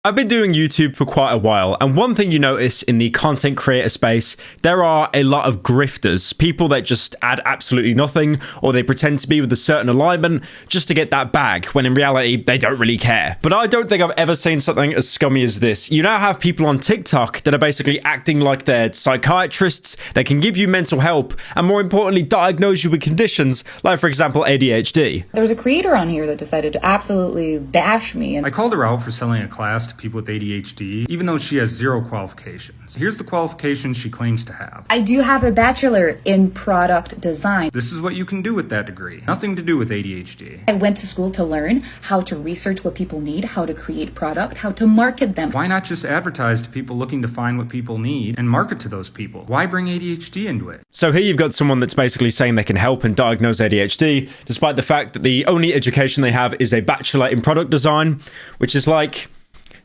I've been doing YouTube for quite a while, and one thing you notice in the content creator space, there are a lot of grifters, people that just add absolutely nothing, or they pretend to be with a certain alignment just to get that bag, when in reality, they don't really care. But I don't think I've ever seen something as scummy as this. You now have people on TikTok that are basically acting like they're psychiatrists, they can give you mental help, and more importantly, diagnose you with conditions, like for example, ADHD. There was a creator on here that decided to absolutely bash me. I called her out for selling a class to people with ADHD, even though she has 0 qualifications. Here's the qualifications she claims to have. I do have a bachelor in product design. This is what you can do with that degree. Nothing to do with ADHD. I went to school to learn how to research what people need, how to create product, how to market them. Why not just advertise to people looking to find what people need and market to those people? Why bring ADHD into it? So here you've got someone that's basically saying they can help and diagnose ADHD, despite the fact that the only education they have is a bachelor in product design, which is like...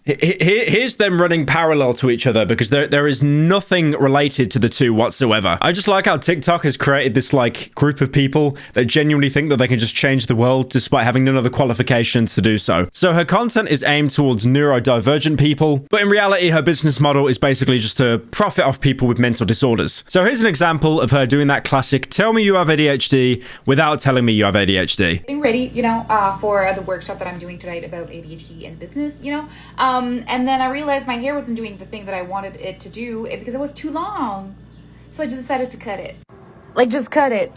Here's them running parallel to each other because there is nothing related to the two whatsoever. I just like how TikTok has created this like group of people that genuinely think that they can just change the world despite having none of the qualifications to do so. So her content is aimed towards neurodivergent people, but in reality her business model is basically just to profit off people with mental disorders. So here's an example of her doing that classic tell me you have ADHD without telling me you have ADHD. Getting ready, for the workshop that I'm doing tonight about ADHD and business, and then I realized my hair wasn't doing the thing that I wanted it to do because it was too long. So I just decided to cut it. Just cut it.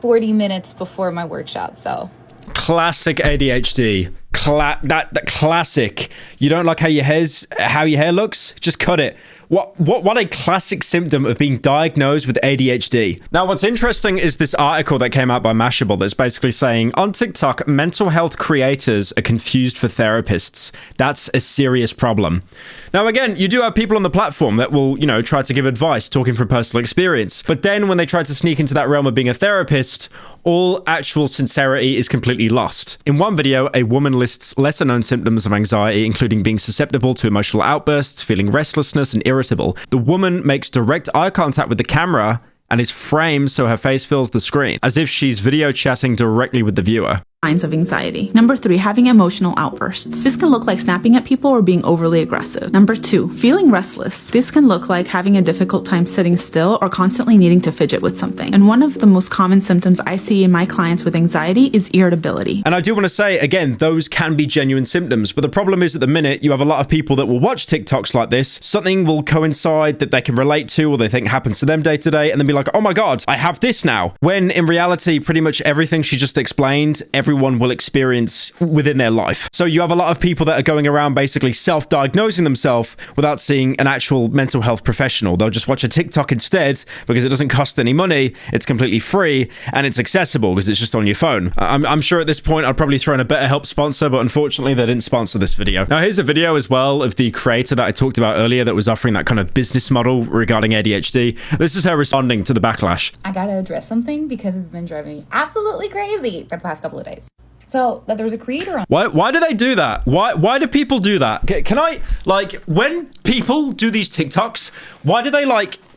40 minutes before my workshop, so. Classic ADHD. That classic. You don't like how your hair looks? Just cut it. What a classic symptom of being diagnosed with ADHD. Now, what's interesting is this article that came out by Mashable that's basically saying, on TikTok, mental health creators are confused for therapists. That's a serious problem. Now, again, you do have people on the platform that will, try to give advice, talking from personal experience. But then when they try to sneak into that realm of being a therapist, all actual sincerity is completely lost. In one video, a woman lists lesser-known symptoms of anxiety, including being susceptible to emotional outbursts, feeling restlessness, and irritable. The woman makes direct eye contact with the camera and is framed so her face fills the screen, as if she's video chatting directly with the viewer. Signs of anxiety. Number 3, having emotional outbursts. This can look like snapping at people or being overly aggressive. Number 2, feeling restless. This can look like having a difficult time sitting still or constantly needing to fidget with something. And one of the most common symptoms I see in my clients with anxiety is irritability. And I do want to say, again, those can be genuine symptoms, but the problem is at the minute, you have a lot of people that will watch TikToks like this, something will coincide that they can relate to or they think happens to them day to day, and then be like, oh my God, I have this now. When in reality, pretty much everything she just explained, everyone will experience within their life. So you have a lot of people that are going around basically self-diagnosing themselves without seeing an actual mental health professional. They'll just watch a TikTok instead because it doesn't cost any money, it's completely free, and it's accessible because it's just on your phone. I'm sure at this point I'd probably throw in a BetterHelp sponsor, but unfortunately they didn't sponsor this video. Now here's a video as well of the creator that I talked about earlier that was offering that kind of business model regarding ADHD. This is her responding to the backlash. I gotta address something because it's been driving me absolutely crazy for the past couple of days. So there was a creator on. Why do they do that? Why do people do that? Can I, when people do these TikToks, why do they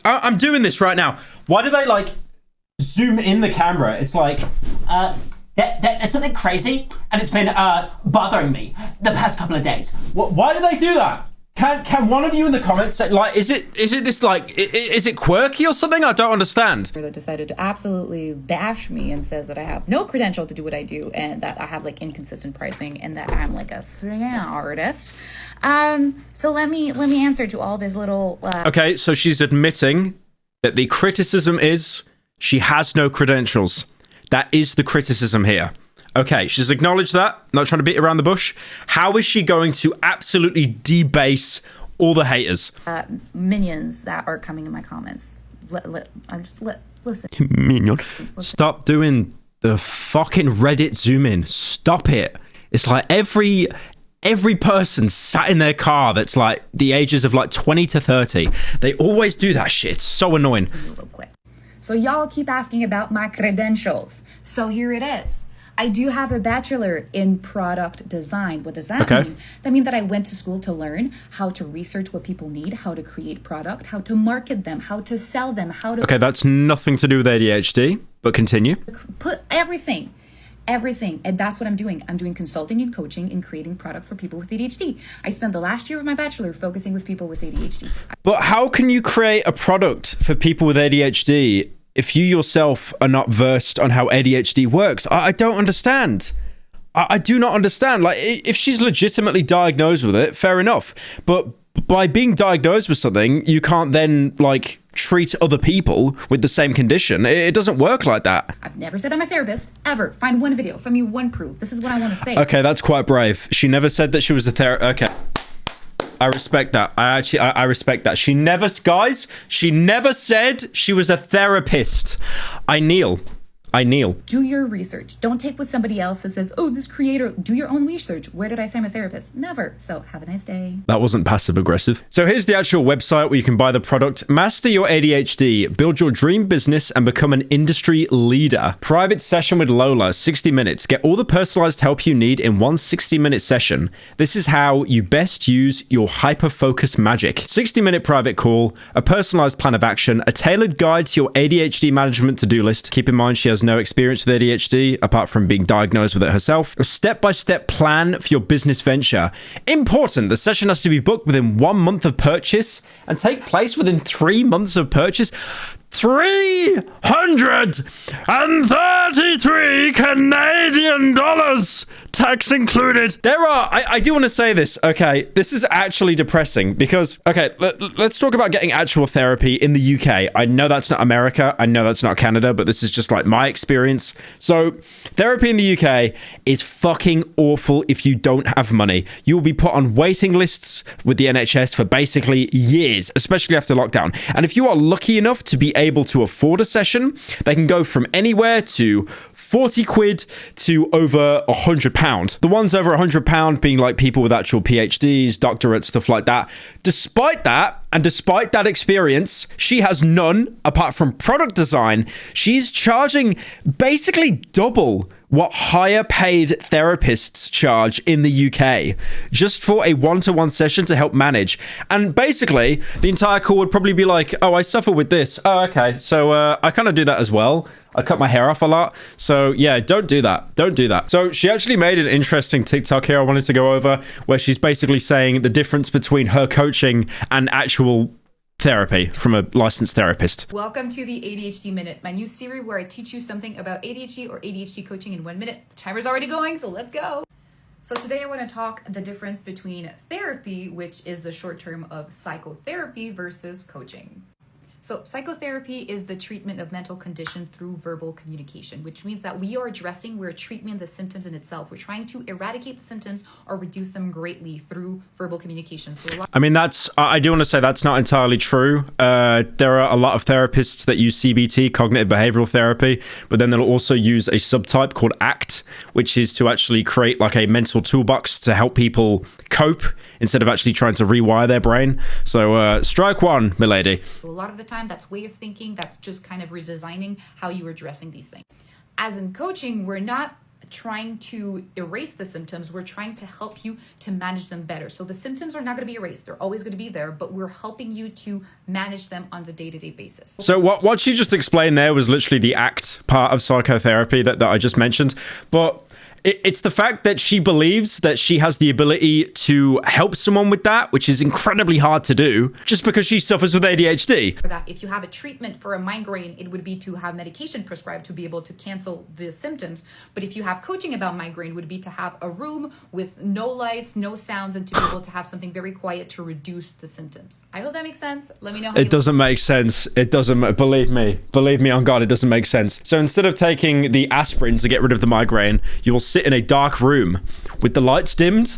I'm doing this right now. Why do they zoom in the camera? It's like, there's something crazy and it's been bothering me the past couple of days. why do they do that? Can one of you in the comments say, is it quirky or something? I don't understand. That decided to absolutely bash me and says that I have no credential to do what I do and that I have inconsistent pricing and that I'm a scam artist. So let me answer to all this little. Okay, so she's admitting that the criticism is she has no credentials. That is the criticism here. Okay, she's acknowledged that. Not trying to beat around the bush. How is she going to absolutely debase all the haters? Minions that are coming in my comments. Listen. Minion. Stop doing the fucking Reddit zoom in. Stop it. It's like every person sat in their car that's the ages of 20 to 30. They always do that shit. It's so annoying. Real quick. So y'all keep asking about my credentials. So here it is. I do have a bachelor in product design. What does that mean? That means that I went to school to learn how to research what people need, how to create product, how to market them, how to sell them, how to... Okay, that's nothing to do with ADHD, but continue. Put everything. everything. And that's what I'm doing. I'm doing consulting and coaching and creating products for people with ADHD. I spent the last year of my bachelor focusing with people with ADHD. But how can you create a product for people with ADHD if you yourself are not versed on how ADHD works? I don't understand. I do not understand. Like, if she's legitimately diagnosed with it, fair enough. But by being diagnosed with something, you can't then, like, treat other people with the same condition. It doesn't work like that. I've never said I'm a therapist, ever. Find one video, find me one proof. This is what I want to say. Okay, that's quite brave. She never said that she was a therapist. Okay. I respect that. I respect that. She never said she was a therapist. I kneel. Do your research. Don't take what somebody else says, oh, this creator. Do your own research. Where did I say I'm a therapist? Never. So have a nice day. That wasn't passive aggressive. So here's the actual website where you can buy the product. Master your ADHD, build your dream business, and become an industry leader. Private session with Lola, 60 minutes. Get all the personalized help you need in one 60-minute session. This is how you best use your hyper-focus magic. 60-minute private call, a personalized plan of action, a tailored guide to your ADHD management to-do list. Keep in mind she has no experience with ADHD apart from being diagnosed with it herself. A step-by-step plan for your business venture. Important, the session has to be booked within 1 month of purchase and take place within 3 months of purchase. 333 Canadian dollars, tax included. I do want to say this, okay? This is actually depressing because, okay, let's talk about getting actual therapy in the UK. I know that's not America. I know that's not Canada, but this is just like my experience. So therapy in the UK is fucking awful if you don't have money. You will be put on waiting lists with the NHS for basically years, especially after lockdown. And if you are lucky enough to be able to afford a session, they can go from anywhere to 40 quid to over £100. The ones over £100 being like people with actual PhDs, doctorates, stuff like that. Despite that, and despite that experience, she has none apart from product design. She's charging basically double what higher paid therapists charge in the UK just for a one-to-one session to help manage. And basically, the entire call would probably be like, oh, I suffer with this. Oh, okay. So I kind of do that as well. I cut my hair off a lot. So yeah, don't do that. Don't do that. So she actually made an interesting TikTok here I wanted to go over where she's basically saying the difference between her coaching and actual therapy from a licensed therapist. Welcome to the ADHD Minute, my new series where I teach you something about ADHD or ADHD coaching in 1 minute. The timer's already going, so let's go. So today I want to talk the difference between therapy, which is the short term of psychotherapy, versus coaching. So psychotherapy is the treatment of mental condition through verbal communication, which means that we're treating the symptoms in itself. We're trying to eradicate the symptoms or reduce them greatly through verbal communication. So I mean, I do want to say that's not entirely true. There are a lot of therapists that use CBT, cognitive behavioral therapy, but then they'll also use a subtype called ACT, which is to actually create like a mental toolbox to help people cope instead of actually trying to rewire their brain. So strike one, milady. a lot of the time, that's way of thinking. That's just kind of redesigning how you are addressing these things. As in coaching, we're not trying to erase the symptoms. We're trying to help you to manage them better. So the symptoms are not going to be erased. They're always going to be there, but we're helping you to manage them on the day-to-day basis. So what she just explained there was literally the ACT part of psychotherapy that I just mentioned. But it's the fact that she believes that she has the ability to help someone with that, which is incredibly hard to do, just because she suffers with ADHD. For that, if you have a treatment for a migraine, it would be to have medication prescribed to be able to cancel the symptoms. But if you have coaching about migraine, would be to have a room with no lights, no sounds, and to be able to have something very quiet to reduce the symptoms. I hope that makes sense. Let me know how it doesn't make sense. It doesn't. Believe me on God, it doesn't make sense. So instead of taking the aspirin to get rid of the migraine, you will sit in a dark room with the lights dimmed.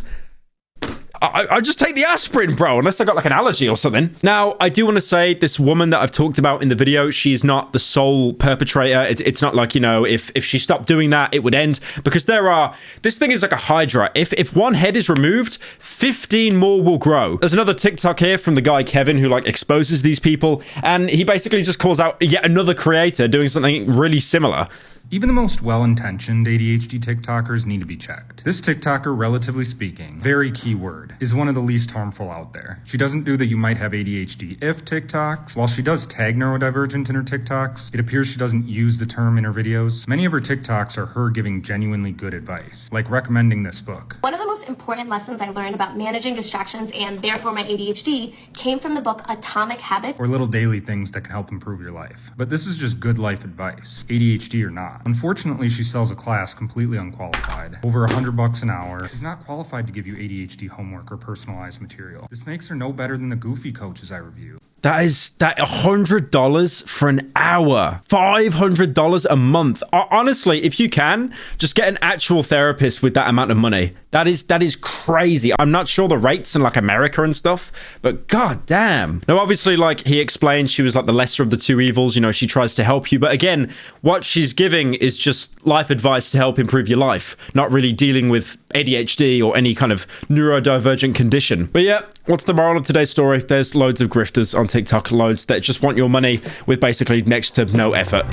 I just take the aspirin, bro, unless I got like an allergy or something. Now, I do want to say this woman that I've talked about in the video, she's not the sole perpetrator. It's not like, you know, if she stopped doing that, it would end. Because this thing is like a hydra. If one head is removed, 15 more will grow. There's another TikTok here from the guy Kevin who like exposes these people. And he basically just calls out yet another creator doing something really similar. Even the most well-intentioned ADHD TikTokers need to be checked. This TikToker, relatively speaking, very keyword. board, is one of the least harmful out there. She doesn't do the "you might have ADHD if" TikToks. While she does tag neurodivergent in her TikToks, it appears she doesn't use the term in her videos. Many of her TikToks are her giving genuinely good advice, like recommending this book. One of the most important lessons I learned about managing distractions and therefore my ADHD came from the book Atomic Habits. Or little daily things that can help improve your life. But this is just good life advice, ADHD or not. Unfortunately, she sells a class completely unqualified. Over $100 an hour. She's not qualified to give you ADHD homework or personalized material. This makes her no better than the goofy coaches I review. That $100 for an hour, $500 a month. Honestly, if you can, just get an actual therapist with that amount of money. That is crazy. I'm not sure the rates in like America and stuff, but god damn. Now, obviously, like he explained, she was like the lesser of the two evils. You know, she tries to help you. But again, what she's giving is just life advice to help improve your life, not really dealing with ADHD or any kind of neurodivergent condition. But yeah, what's the moral of today's story? There's loads of grifters on TikTok, loads that just want your money with basically next to no effort.